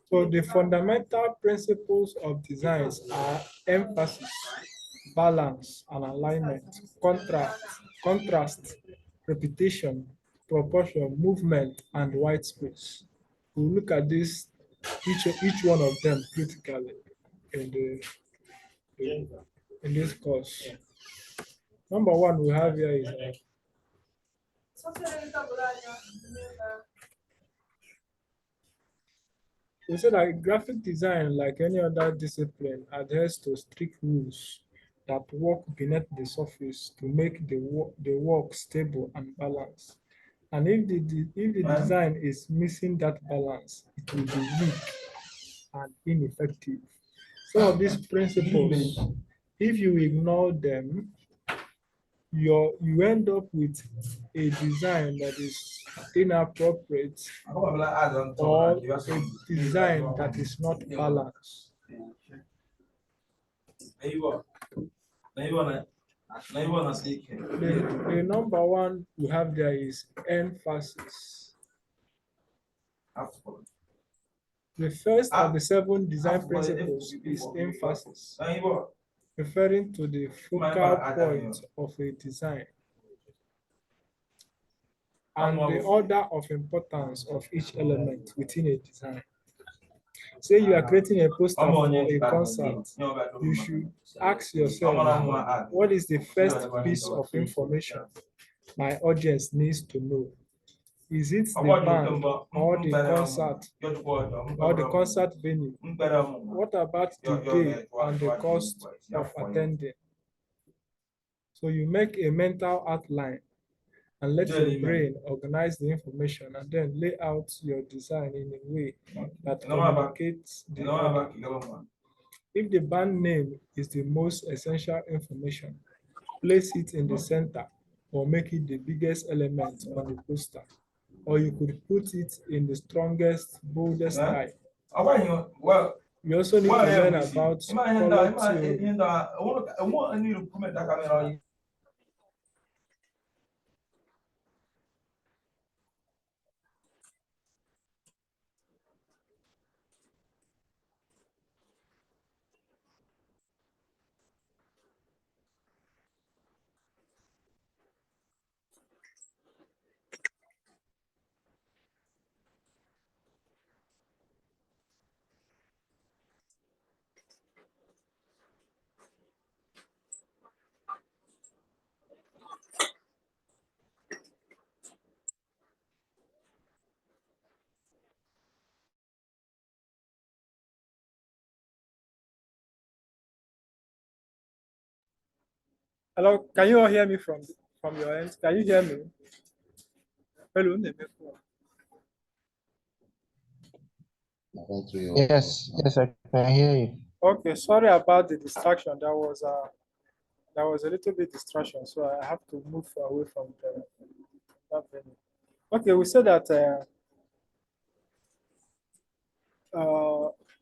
So the fundamental principles of designs are emphasis, balance and alignment, contrast, repetition, proportion, movement, and white space. We'll look at this each one of them critically in in this course. Number one we have here is we say that graphic design, like any other discipline, adheres to strict rules that work beneath the surface to make the work stable and balanced. And if the design is missing that balance, it will be weak and ineffective. Some of these principles, if you ignore them, you end up with a design that is inappropriate or a design that is not balanced. The number one we have there is emphasis. The first of the 7 design principles is emphasis, referring to the focal point of a design and the order of importance of each element within a design. Say you are creating a poster for a concert, you should ask yourself, what is the first piece of information my audience needs to know? Is it the band or the concert venue? What about the day and the cost of attending? So you make a mental outline and let your brain organize the information and then lay out your design in a way that communicates the order. If the band name is the most essential information, place it in the center or make it the biggest element on the poster. Or you could put it in the strongest, boldest style. You also need to learn about color theory. Hello, can you all hear me from your end? Can you hear me? Hello. Yes, I can hear you. Okay, sorry about the distraction. There was a little bit distraction, so I have to move away from that venue. Okay, we said that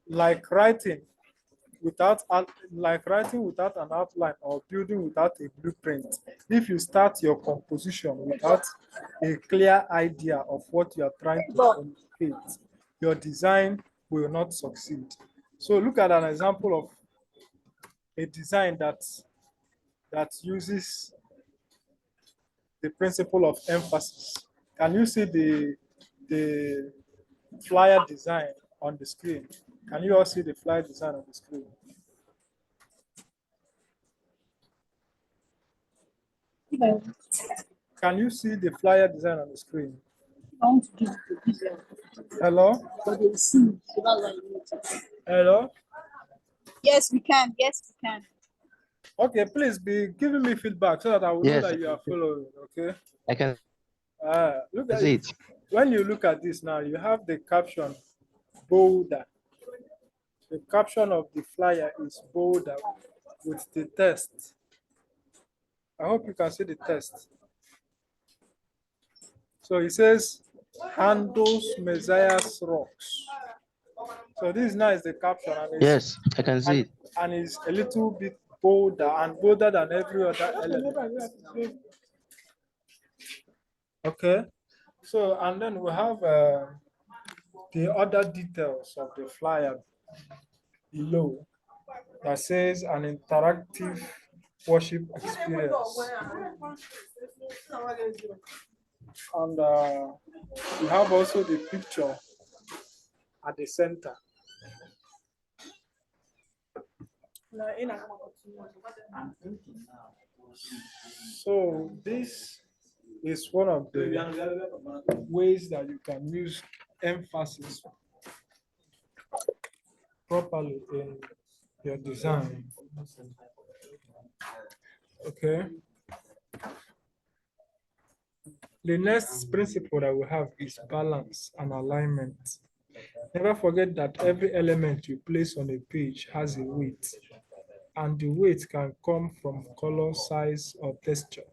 like writing without an outline or building without a blueprint. If you start your composition without a clear idea of what you are trying to communicate, your design will not succeed. So look at an example of a design that uses the principle of emphasis. Can you see the flyer design on the screen? Can you all see the flyer design on the screen? Can you see the flyer design on the screen? Hello? Hello? Yes, we can. Yes, we can. Okay, please be giving me feedback so that I will know that you are following, okay? I can look at see it. When you look at this now, you have the caption bolder. The caption of the flyer is bolder with the text. I hope you can see the text. So it says, handles Messiah's rocks. So this now is the caption. And yes, I can see it. And it's a little bit bolder than every other element. Okay. So, and then we have the other details of the flyer below that says an interactive worship experience. And we have also the picture at the center. So this is one of the ways that you can use emphasis properly in your design. Okay. The next principle that we have is balance and alignment. Never forget that every element you place on a page has a weight, and the weight can come from color, size, or texture.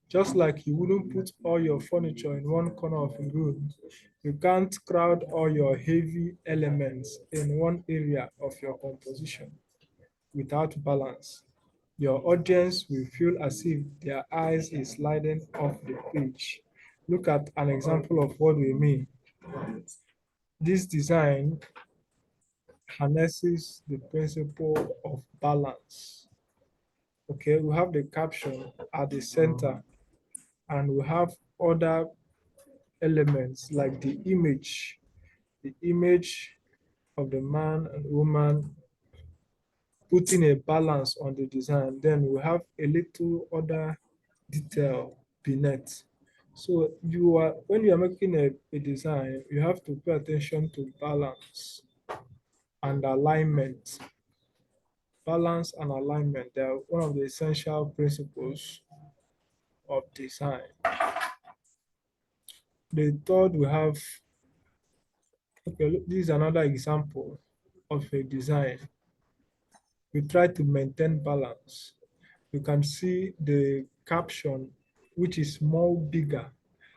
Just like you wouldn't put all your furniture in one corner of a room, you can't crowd all your heavy elements in one area of your composition. Without balance, your audience will feel as if their eyes is sliding off the page. Look at an example of what we mean. This design harnesses the principle of balance. Okay, we have the caption at the center, and we have other elements like the image of the man and woman, putting a balance on the design. Then we have a little other detail beneath. So when you are making a design, you have to pay attention to balance and alignment. Balance and alignment, they are one of the essential principles of design. The third we have, okay, look, this is another example of a design. We try to maintain balance. You can see the caption, which is more bigger.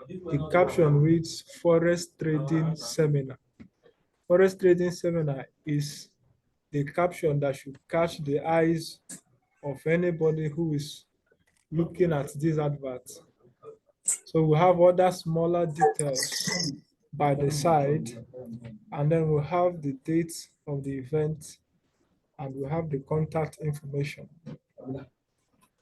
The caption reads Forest Trading Seminar. Forest Trading Seminar is the caption that should catch the eyes of anybody who is looking at this advert. So we have other smaller details by the side, and then we have the date of the event, and we have the contact information.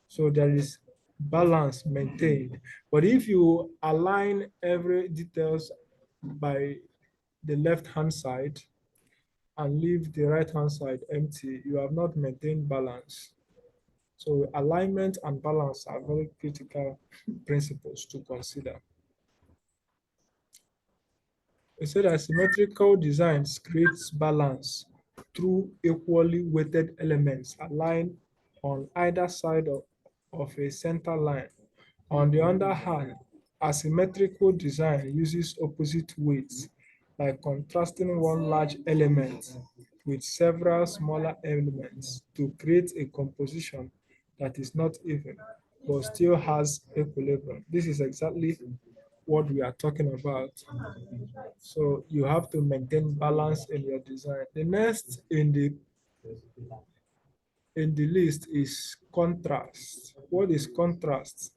So there is balance maintained. But if you align every details by the left-hand side and leave the right-hand side empty, you have not maintained balance. So alignment and balance are very critical principles to consider. We said that symmetrical designs creates balance through equally weighted elements aligned on either side of a center line. On the other hand, asymmetrical design uses opposite weights, like contrasting one large element with several smaller elements to create a composition that is not even, but still has equilibrium. This is exactly what we are talking about. So you have to maintain balance in your design. The next in the list is contrast. What is contrast?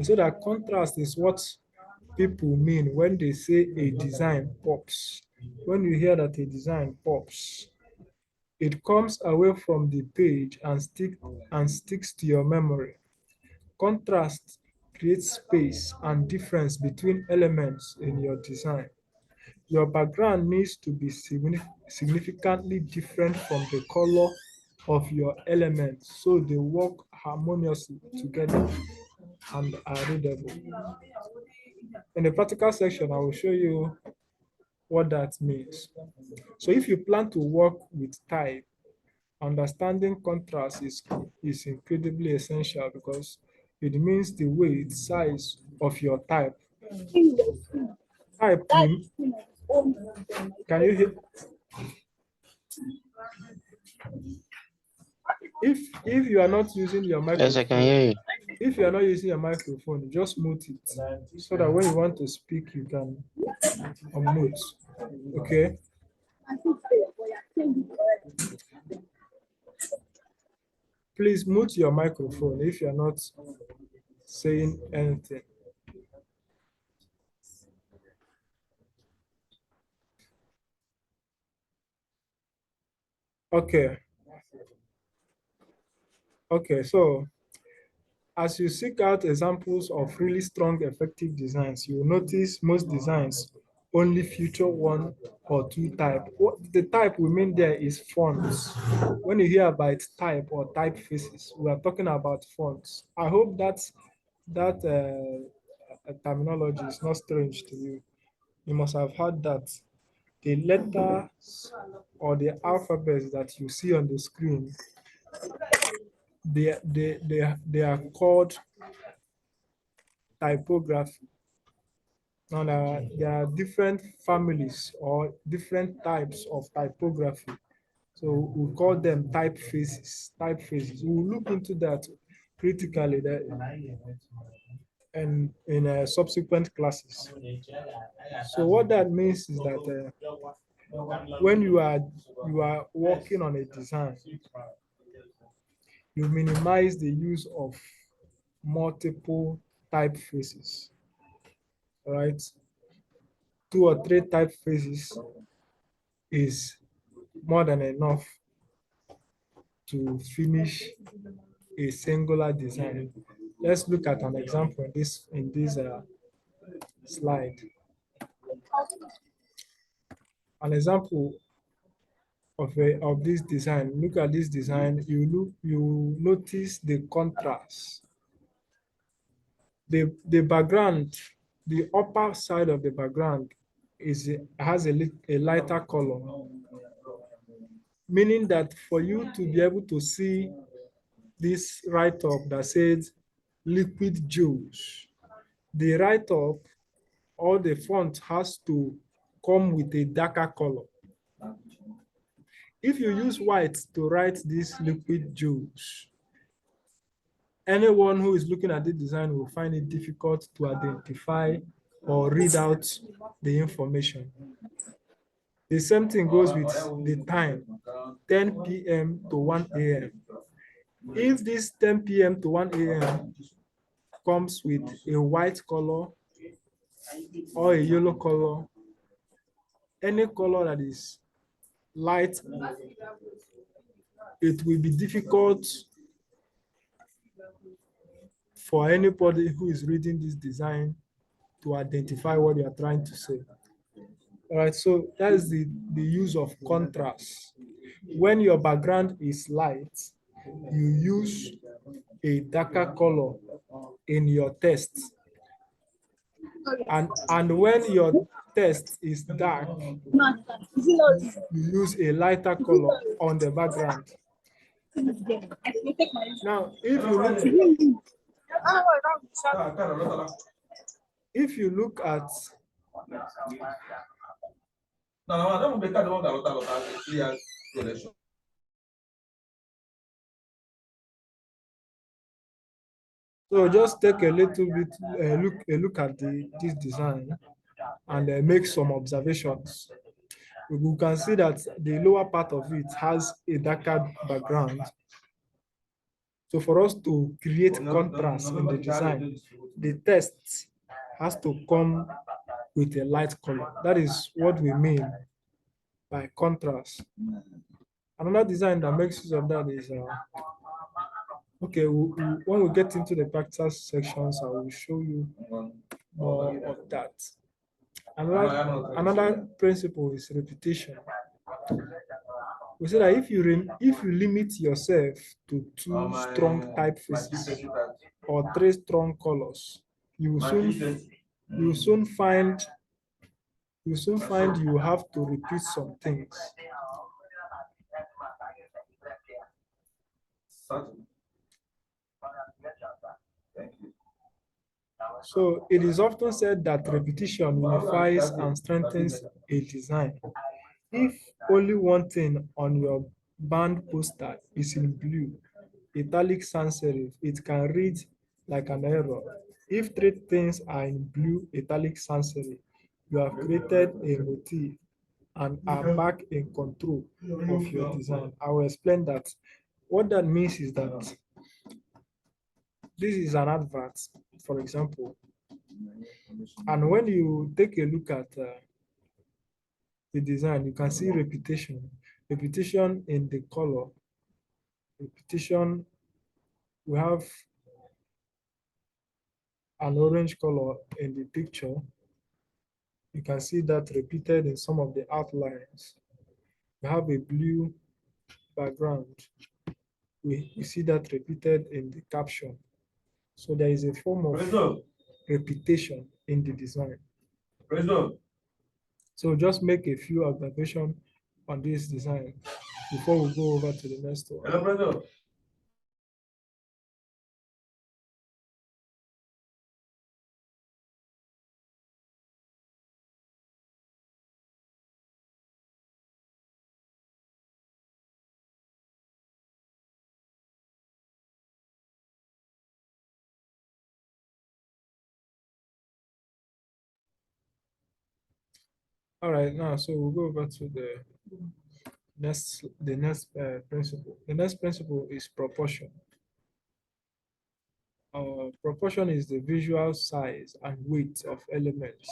So that contrast is what people mean when they say a design pops. When you hear that a design pops, it comes away from the page and sticks to your memory. Contrast creates space and difference between elements in your design. Your background needs to be significantly different from the color of your elements so they work harmoniously together and are readable. In the practical section, I will show you what that means. So if you plan to work with type, understanding contrast is incredibly essential because it means the weight, size of your type. Type, can you hear? If you are not using your microphone, Yes, I can hear you. if you are not using your microphone, just mute it so that when you want to speak, you can unmute. Okay. Please mute your microphone if you are not saying anything. Okay. Okay, so as you seek out examples of really strong, effective designs, you will notice most designs only feature one or two type. What the type we mean there is fonts. When you hear about type or typefaces, we are talking about fonts. I hope that terminology is not strange to you. You must have heard that the letters or the alphabets that you see on the screen, they are called typography. Now, there are different families or different types of typography. So we call them typefaces. Typefaces. We'll look into that critically and in subsequent classes. So what that means is that when you are working on a design, you minimize the use of multiple typefaces. All right, two or three typefaces is more than enough to finish a singular design. Let's look at an example in this slide. An example of this design. Look at this design. You notice the contrast. The background, the upper side of the background has a lighter color, meaning that for you to be able to see this write-up that says liquid juice, the write-up or the font has to come with a darker color. If you use white to write this liquid juice, anyone who is looking at the design will find it difficult to identify or read out the information. The same thing goes with the time, 10 p.m. to 1 a.m. If this 10 p.m. to 1 a.m. comes with a white color or a yellow color, any color that is light, it will be difficult for anybody who is reading this design to identify what you are trying to say. All right, so that is the use of contrast. When your background is light, you use a darker color in your text. And when your text is dark, you use a lighter color on the background. Now, if you look at so just take a little bit look at this design and make some observations. We can see that the lower part of it has a darker background. So for us to create contrast in the design, the text has to come with a light color. That is what we mean by contrast. Another design that makes use of that is, okay, when we get into the practical sections, I will show you more of that. Another principle is repetition. We say that if you limit yourself to two strong typefaces or three strong colors, you will soon find you have to repeat some things. So it is often said that repetition unifies and strengthens a design. If only one thing on your band poster is in blue, italic sans serif, it can read like an error. If three things are in blue, italic sans serif, you have created a motif and are back in control of your design. I will explain that. What that means is that this is an advert, for example, and when you take a look at the design, you can see repetition. Repetition in the color. Repetition, we have an orange color in the picture. You can see that repeated in some of the outlines. We have a blue background. We see that repeated in the caption. So there is a form of repetition in the design. So just make a few observations on this design before we go over to the next one. All right, now so we'll go over to the next principle. The next principle is proportion. Proportion is the visual size and weight of elements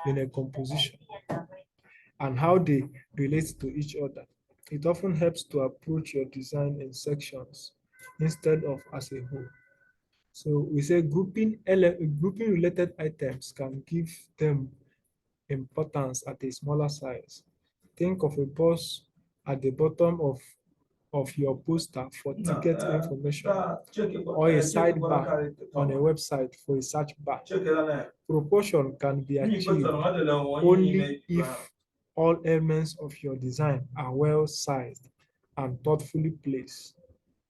in a composition and how they relate to each other. It often helps to approach your design in sections instead of as a whole. So we say grouping related items can give them importance at a smaller size. Think of a box at the bottom of your poster for ticket information or a sidebar on a website for a search bar. Proportion can be achieved only if all elements of your design are well sized and thoughtfully placed.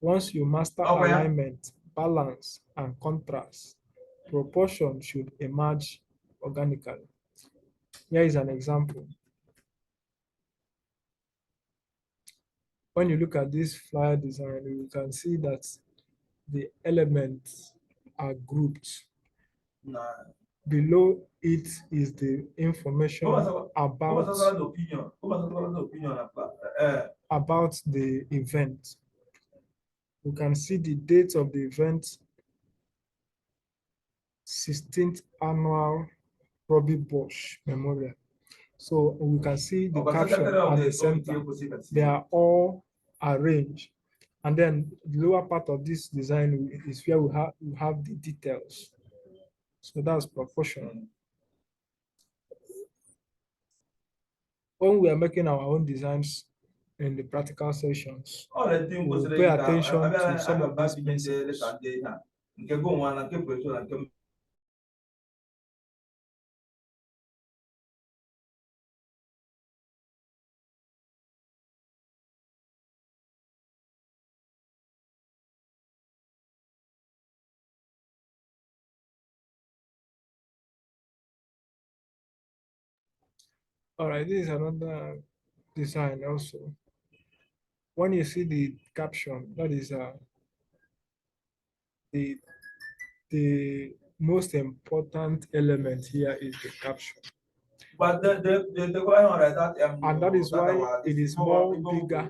Once you master alignment, balance, and contrast, proportion should emerge organically. Here is an example. When you look at this flyer design, you can see that the elements are grouped. Below it is the information about the event. You can see the date of the event, 16th annual Robbie Bosch Memorial. So we can see the caption at the center. They are all arranged. And then the lower part of this design is where we have the details. So that's proportion. When we are making our own designs in the practical sessions, we'll pay attention to some of these principles. All right, this is another design also. When you see the caption, that is the most important element here is the caption. And that is why it is more bigger.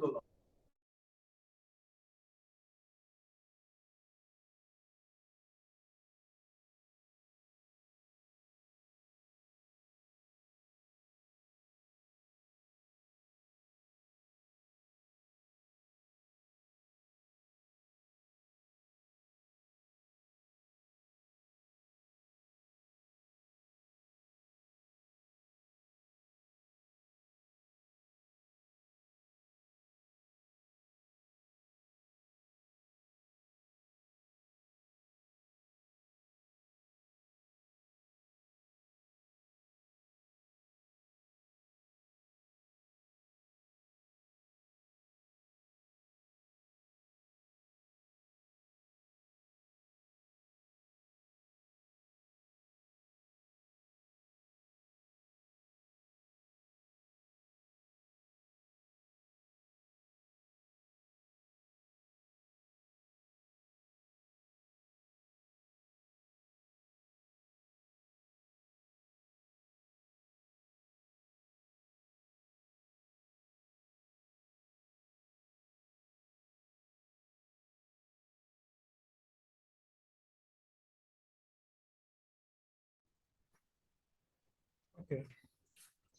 Okay.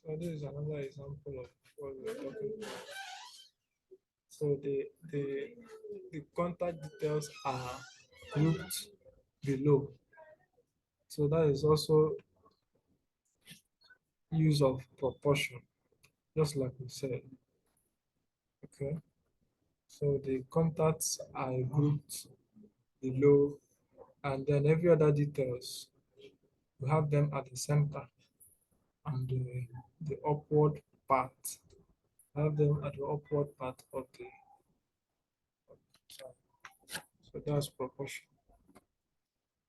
So this is another example of what we're talking about. So the contact details are grouped below. So that is also use of proportion, just like we said. Okay. So the contacts are grouped below, and then every other details, we have them at the center and the upward part. Have them at the upward part of the chart. So that's proportion.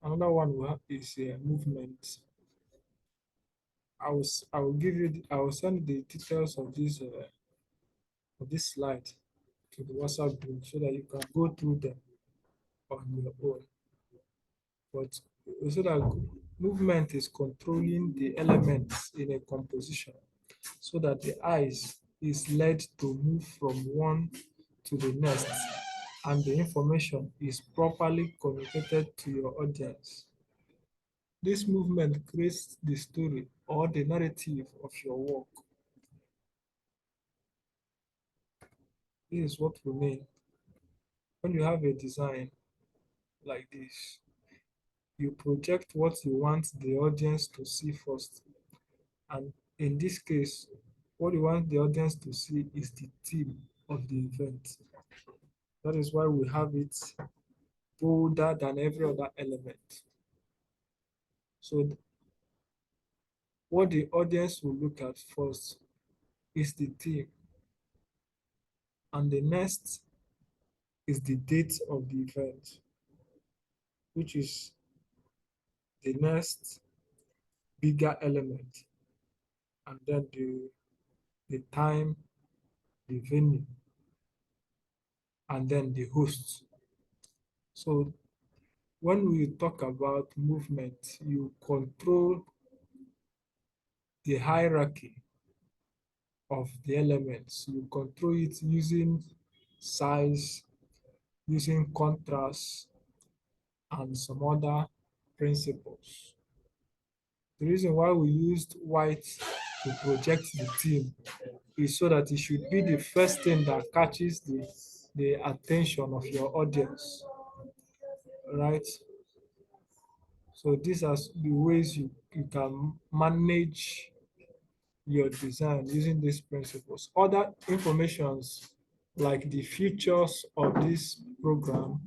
Another one we have is movement. I will give you I will send the details of this slide to the WhatsApp group so that you can go through them on your own. But we say that movement is controlling the elements in a composition so that the eyes is led to move from one to the next and the information is properly communicated to your audience. This movement creates the story or the narrative of your work. This is what we mean. When you have a design like this, you project what you want the audience to see first. And in this case, what you want the audience to see is the theme of the event. That is why we have it bolder than every other element. So what the audience will look at first is the theme. And the next is the date of the event, which is the next bigger element. And then the time, the venue, and then the host. So when we talk about movement, you control the hierarchy of the elements. You control it using size, using contrast, and some other principles. The reason why we used white to project the theme is so that it should be the first thing that catches the attention of your audience, right? So these are the ways you can manage your design using these principles. Other informations like the features of this program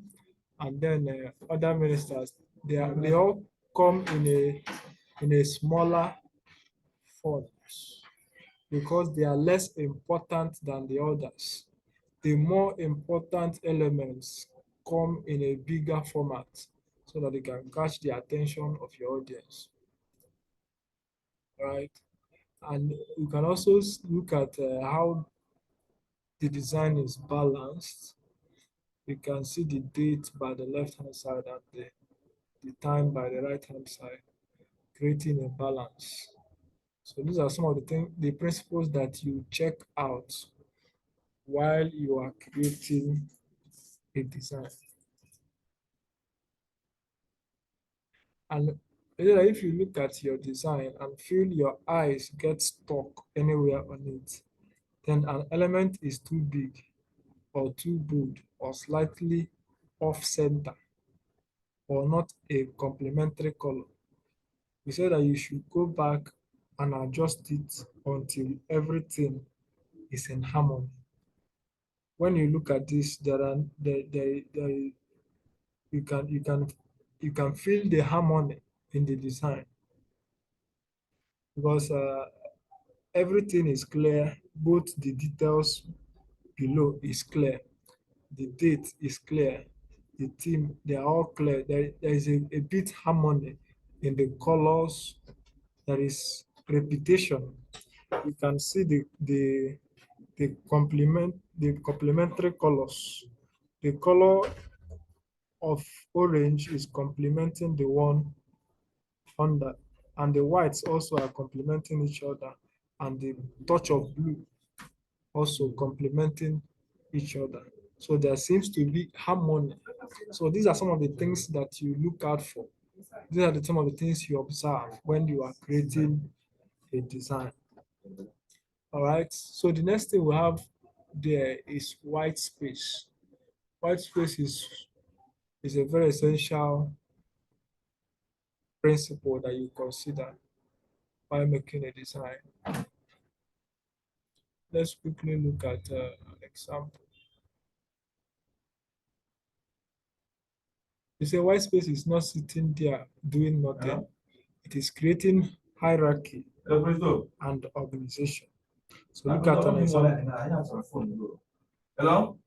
and then other ministers, they all come in a smaller font because they are less important than the others. The more important elements come in a bigger format so that they can catch the attention of your audience, right? And you can also look at how the design is balanced. You can see the date by the left-hand side and the time by the right-hand side, creating a balance. So these are some of the things, the principles that you check out while you are creating a design. And if you look at your design and feel your eyes get stuck anywhere on it, then an element is too big or too bold or slightly off center or not a complementary color. We say that you should go back and adjust it until everything is in harmony. When you look at this, you can feel the harmony in the design because everything is clear. Both the details below is clear, the date is clear, the theme, they are all clear. There is a bit harmony in the colors. There is repetition. You can see the complementary colors. The color of orange is complementing the one under, and the whites also are complementing each other, and the touch of blue also complementing each other. So there seems to be harmony. So these are some of the things that you look out for. These are some of the things you observe when you are creating a design. All right. So the next thing we have there is white space. White space is a very essential principle that you consider while making a design. Let's quickly look at an example. You say white space is not sitting there doing nothing. It is creating hierarchy and organization. So look at an example. Hello?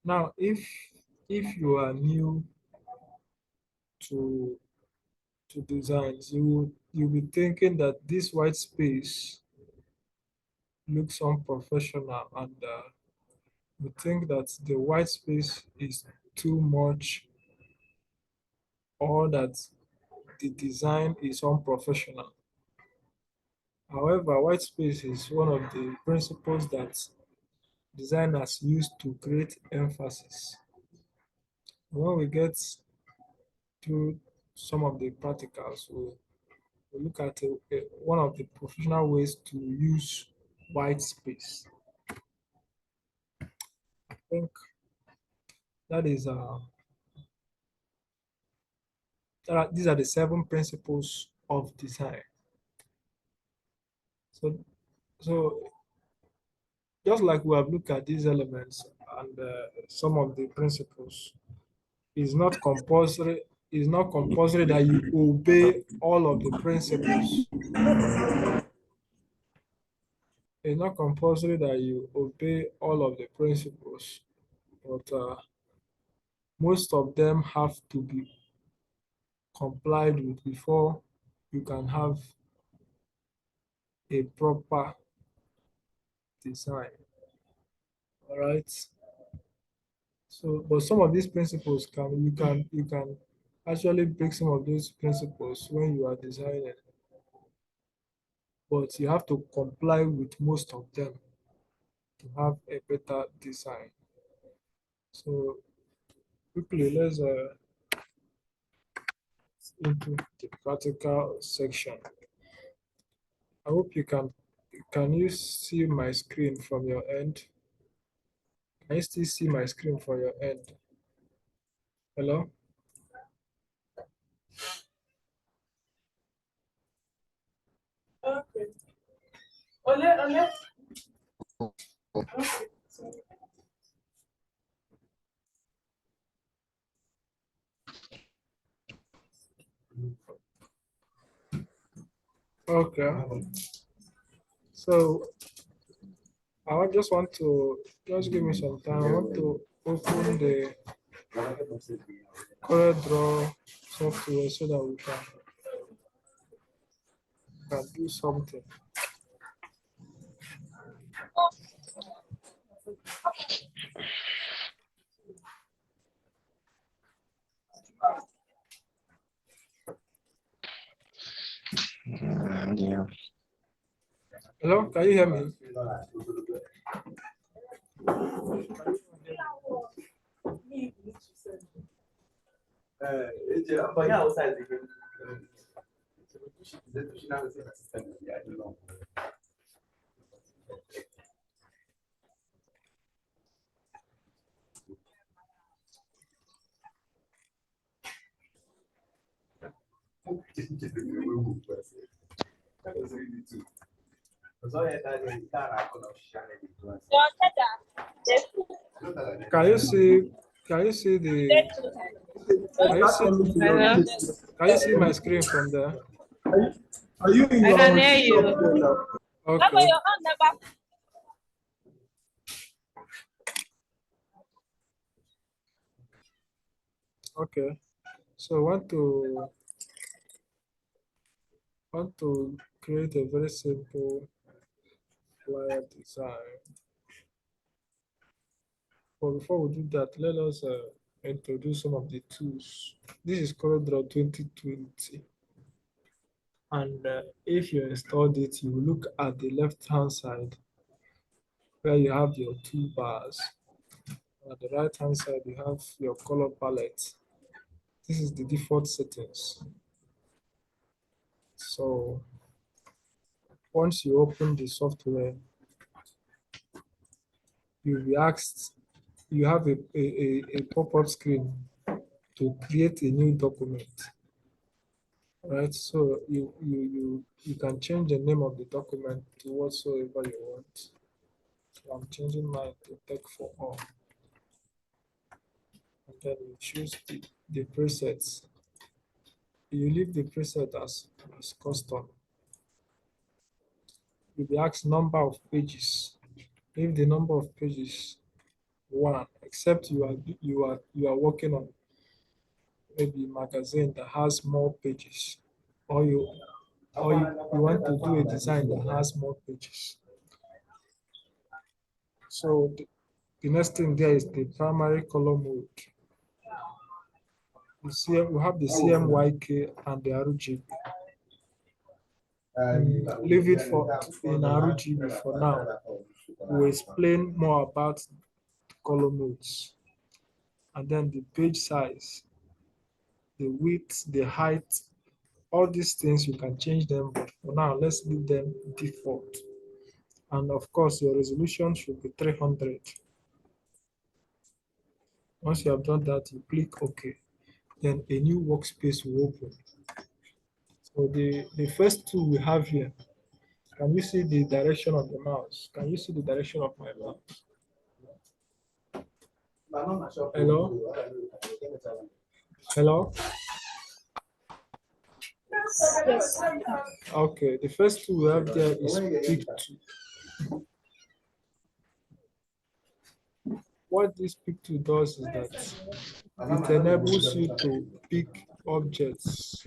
Now, if you are new to designs, you'll be thinking that this white space looks unprofessional, and you think that the white space is too much, or that the design is unprofessional. However, white space is one of the principles that designers use to create emphasis. When we get to some of the practicals, we'll look at one of the professional ways to use white space. I think that is these are the 7 principles of design. So just like we have looked at these elements and some of the principles, it's not compulsory. It's not compulsory that you obey all of the principles. It's not compulsory that you obey all of the principles, but most of them have to be complied with before you can have a proper design. All right. So, but some of these principles you can actually break some of those principles when you are designing, but you have to comply with most of them to have a better design. So quickly, let's into the practical section. I hope you can you see my screen from your end? Can you still see my screen from your end? Hello? Okay. Ole. Okay. Okay. So just want to just give me some time. I want to open the CorelDRAW software so that we can do something. Yeah. Hello, can you hear me? Can you see? Can you see the? Can you see? Hello? Can you see my screen from there? Are you in I your can hear shop you. there now? Okay. Okay. So I want to create a very simple flyer design. But before we do that, let us introduce some of the tools. This is CorelDRAW 2020. And if you installed it, you look at the left-hand side where you have your toolbars. At the right-hand side, you have your color palette. This is the default settings. So once you open the software, you'll be asked, you have a pop-up screen to create a new document. Right, so you can change the name of the document to whatsoever you want. So I'm changing mine to Tech for All. And then you choose the presets. You leave the preset as custom. You'll be asked number of pages. Leave the number of pages 1, except you are working on maybe a magazine that has more pages, or you want to do a design that has more pages. So the next thing there is the primary color mode. You see, we have the CMYK and the RGB. Leave it in RGB for now. We'll explain more about color modes. And then the page size, the width, the height, all these things you can change them, but for now let's leave them default. And of course your resolution should be 300. Once you have done that, you click OK. Then a new workspace will open. So the first tool we have here, can you see the direction of the mouse? Can you see the direction of my mouse? Hello? Hello? Yes. Okay, the first tool we have there is pick tool. What this pick tool does is that it enables you to pick objects.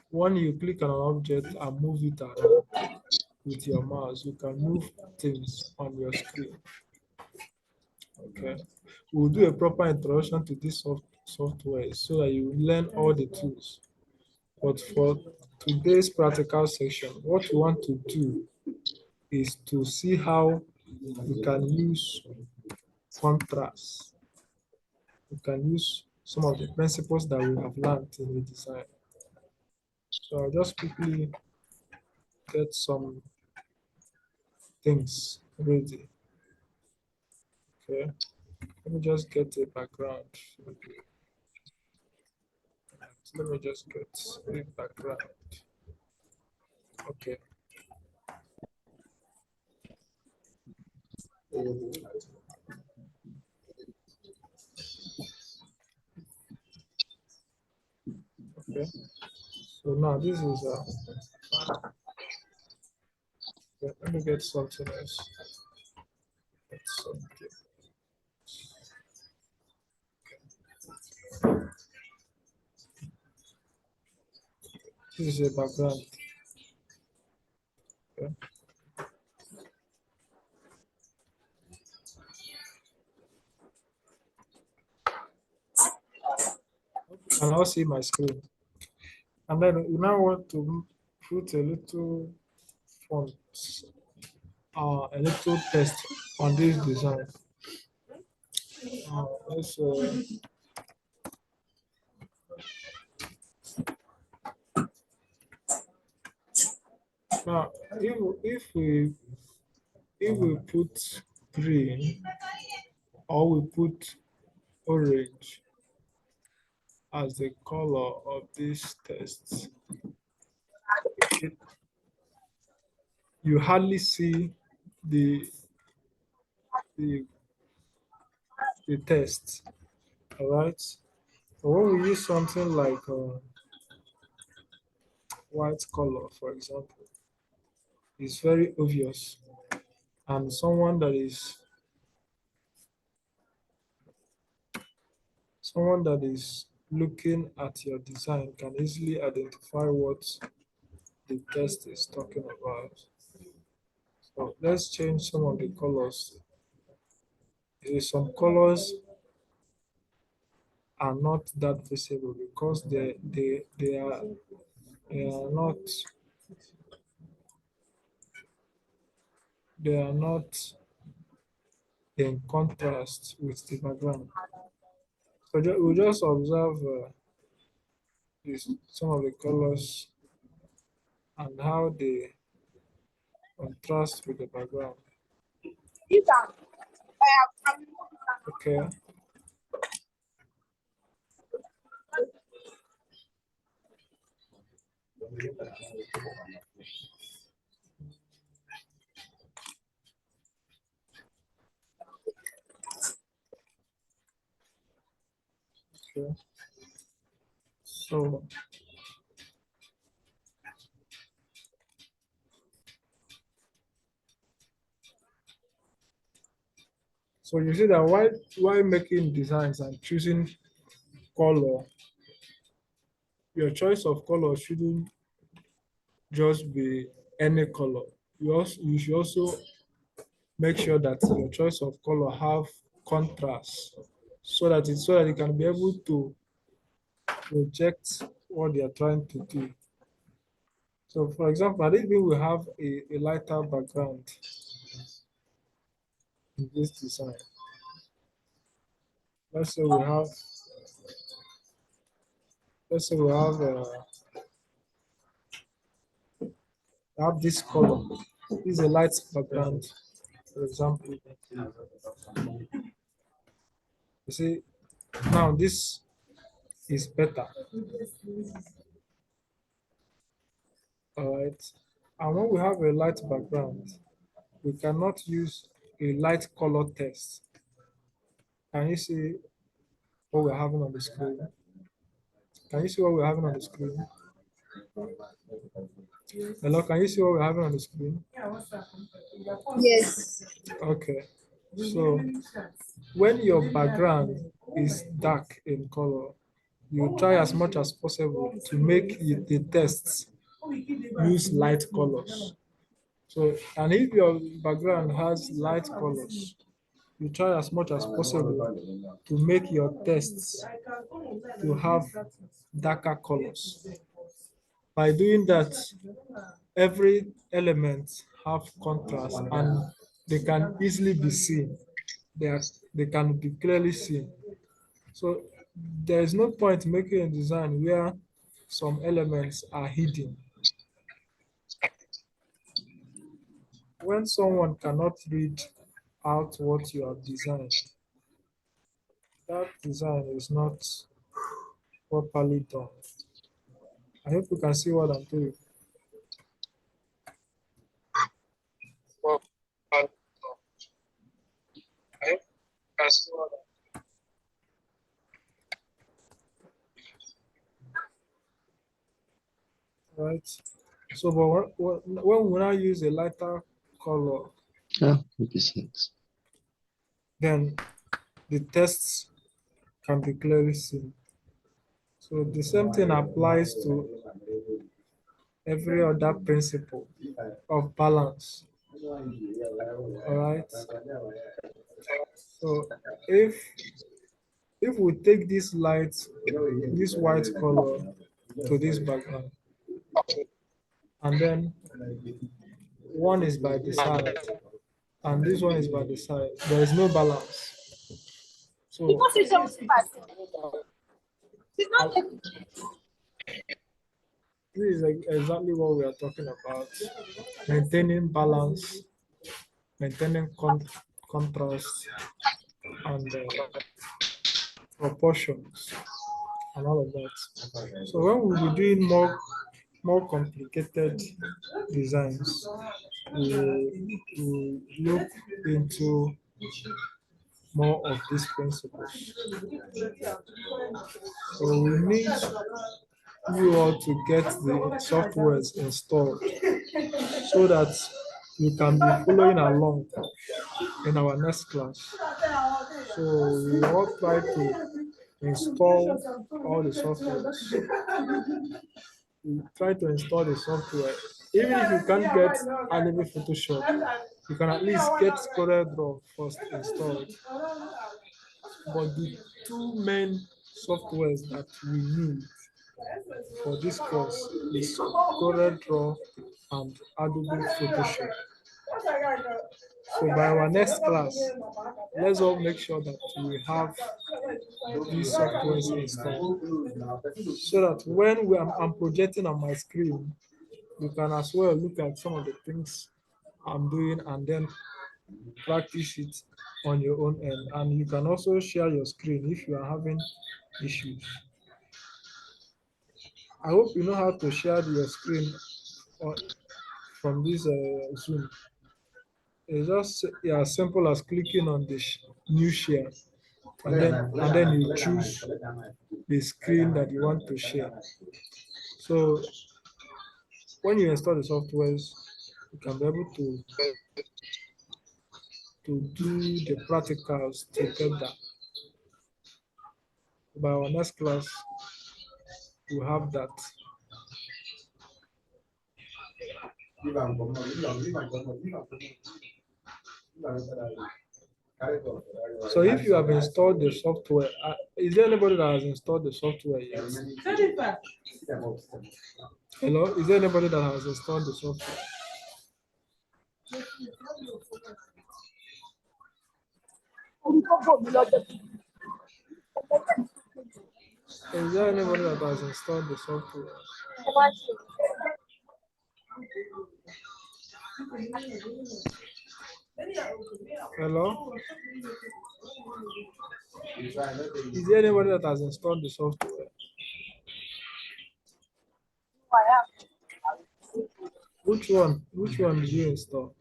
When you click on an object and move it around with your mouse, you can move things on your screen. Okay, we'll do a proper introduction to this software so that you learn all the tools. But for today's practical section, what we want to do is to see how you can use contrast. You can use some of the principles that we have learned in the design. So I'll just quickly get some things ready. Okay, let me just get a background. Let me just get a background. Okay. Okay. So now this is let me get something else. That's something. This is a background. Okay. And I'll see my screen. And then we now want to put a little font, a little text on this design. Let's now if we put green or we put orange as the color of this text, you hardly see the text. All right. But when we use something like white color, for example, it's very obvious, and someone that is Someone that is looking at your design can easily identify what the test is talking about. So let's change some of the colors. Some colors are not that visible because they are not in contrast with the background. So we'll just observe some of the colors and how they contrast with the background. Okay. Okay. So you see that why making designs and choosing color, your choice of color shouldn't just be any color. You should also make sure that your choice of color have contrast so that it can be able to project what they are trying to do. So for example, I think we will have a lighter background in this design. Let's say we have this color. This is a light background, for example. You see, now this is better. All right. And when we have a light background, we cannot use a light color test. Can you see what we're having on the screen? Can you see what we're having on the screen? Hello, can you see what we're having on the screen? Yes. Okay. So when your background is dark in color, you try as much as possible to make the tests use light colors. So, and if your background has light colors, you try as much as possible to make your tests to have darker colors. By doing that, every element have contrast and they can easily be seen. They can be clearly seen. So there is no point making a design where some elements are hidden. When someone cannot read out what you have designed, that design is not properly done. I hope you can see what I'm doing. Right. So, but when we now use a lighter color, Yeah, 56. then the tests can be clearly seen. So the same thing applies to every other principle of balance. All right. So if we take this white color to this background, and then one is by the side, and this one is by the side, there is no balance. So this is exactly what we are talking about: maintaining balance, maintaining contrast, and proportions, and all of that. So when we'll be doing more complicated designs, we look into more of these principles. So we need you all to get the softwares installed so that you can be following along in our next class. So we all try to install all the software. You try to install the software. Even if you can't get Adobe Photoshop, you can at least get CorelDRAW first installed. But the two main softwares that we need for this course is CorelDRAW and Adobe Photoshop. So by our next class, let's all make sure that we have these softwares installed, so that when I'm projecting on my screen, you can as well look at some of the things I'm doing and then practice it on your own end. And you can also share your screen if you are having issues. I hope you know how to share your screen from this Zoom. It's just as simple as clicking on the new share, and then you choose the screen that you want to share. So when you install the softwares, you can be able to do the practicals together. By our next class, we have that. So if you have installed the software, is there anybody that has installed the software yet? Hello, is there anybody that has installed the software? Is there anybody that has installed the software? Hello? Is there anybody that has installed the software? Which one? Which one did you install?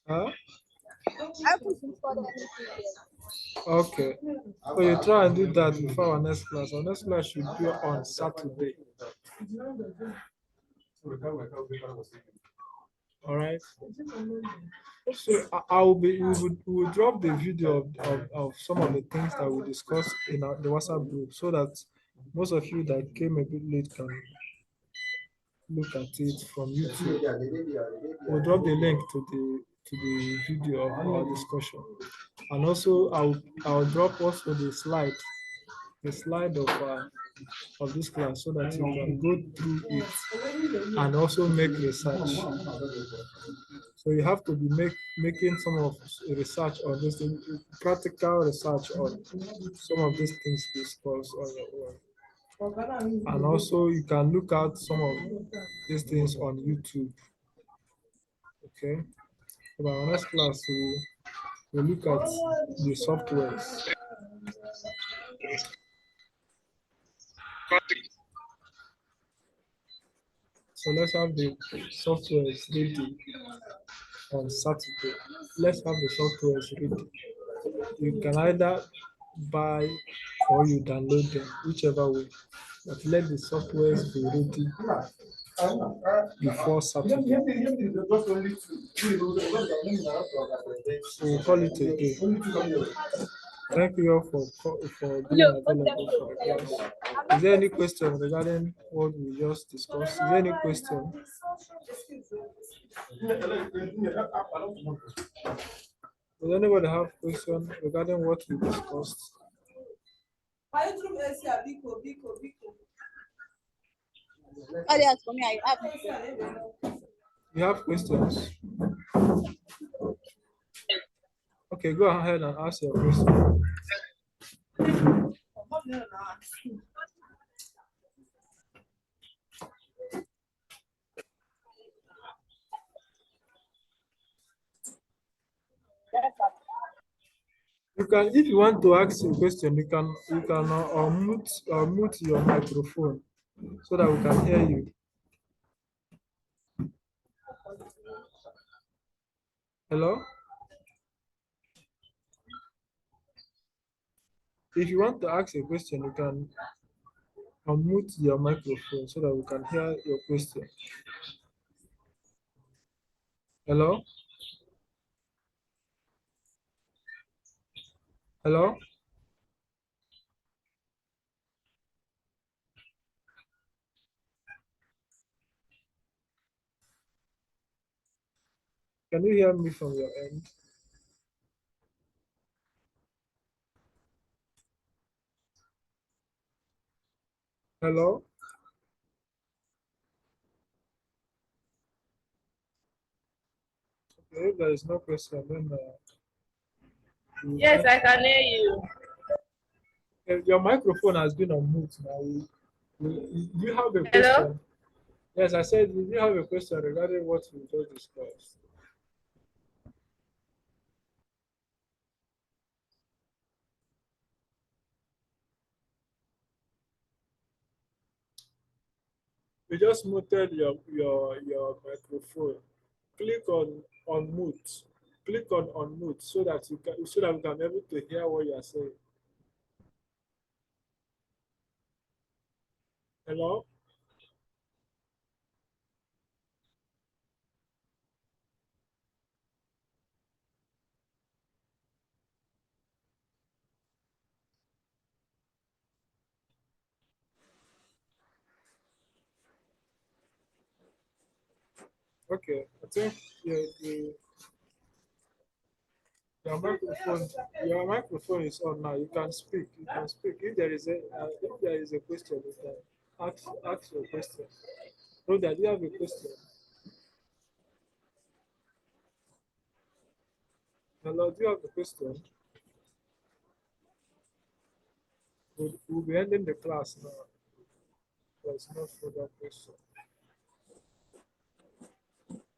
Huh? Okay. So you try and do that before our next class. Our next class should be on Saturday. All right. So I will be. We will drop the video of some of the things that we discussed in the WhatsApp group, so that most of you that came a bit late can look at it from YouTube. We'll drop the link to the video of our discussion, and also I'll drop also the slide of this class, so that you can go through it and also make research. So you have to be making some of research on this thing, practical research on some of these things discussed on your own. And also you can look at some of these things on YouTube. Okay. For our next class, we'll look at the softwares. So let's have the softwares ready on Saturday. Let's have the softwares ready. You can either buy or you download them, whichever way. But let the softwares be ready before Saturday. So we'll call it a day. Thank you all for being available for the class. Is there any question regarding what we just discussed? Is there any question? Does anybody have question regarding what we discussed? You have questions? Okay, go ahead and ask your question. You can, if you want to ask a question, you can mute your microphone so that we can hear you. Hello? If you want to ask a question, you can unmute your microphone so that we can hear your question. Hello? Hello? Can you hear me from your end? Hello? Okay, if there is no question, then Yes, I can hear you. Your microphone has been on mute now. Do you have a Hello? question? Yes, I said, do you have a question regarding what we just discussed? You just muted your microphone. Click on mute. Click on mute so that we can be able to hear what you are saying. Hello? Okay, I think your microphone is on now. You can speak. You can speak. If there is a question, you can ask your question. Brother, do you have a question? Hello, do you have a question? We'll be ending the class now. There's no further question.